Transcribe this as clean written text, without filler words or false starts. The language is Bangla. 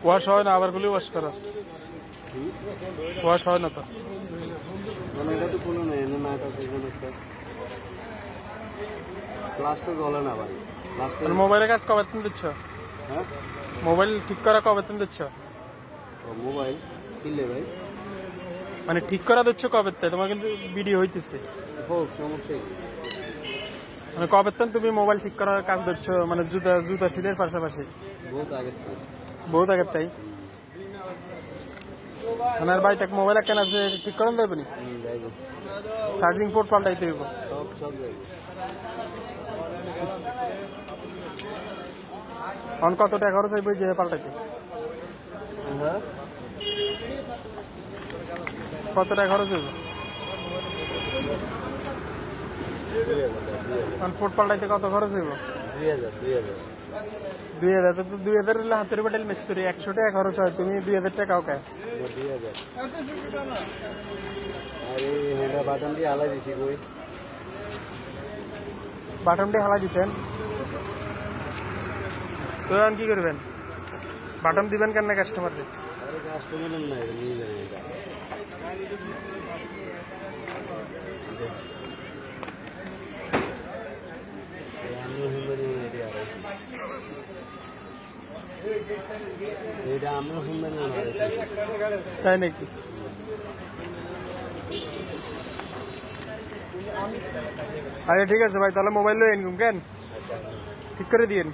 ওয়াশ হয় না, আবার গুলি ওয়াশ করো। ওয়াশ হয় না তো। এটা তো কোনো নেই না, এটা সেখানে একটা প্লাস্টার গলে না ভাই। প্লাস্টার মোবাইলের কাজ কবে তুমি দিচ্ছ? হ্যাঁ, মোবাইল ঠিক করা কবে তুমি দিচ্ছ? মোবাইল কিনলে ভাই মানে ঠিক করা দিচ্ছ কবে? তোমার কিন্তু ভিডিও হইতেছে। হোক, সমস্যা কি? মানে কবে তুমি মোবাইল ঠিক করার কাজ দিচ্ছ? মানে জুতা জুতা শীতের পাশাপাশি বহুত আগে থেকে। বহুত আগের তাই। মানে আর বাড়িতে মোবাইল কেন আছে, ঠিক করেন দেবে নি? যাইবো চার্জিং পোর্ট পাল্টাইতে হইব। সব সব যাইবো। এখন কত টাকা খরচ হইব যে পাল্টাইতে? হ্যাঁ, কত টাকা খরচ হইব? 2000 এখন পোর্ট পাল্টাইতে কত খরচ হইব? 2000 2000। তো 2000 হলে হাতের বাটেল মিস্ত্রি 100 টাকা খরচ হয়, তুমি 2000 টাকাও খায়। 2000 আরে হেডা বাটন দিয়ে আলাই দিছি কই। বাটনটি হালা দিছেন তো এখন কি করবেন? বাটন দিবেন কেন কাস্টমারকে? আরে কাস্টমার না, এটা নিয়ে যাবে এটা। এটা আমরা সুন্দরী তাই নাকি? আরে ঠিক আছে ভাই, তাহলে মোবাইল লই এনকুম কেন ঠিক করে দিয়েন।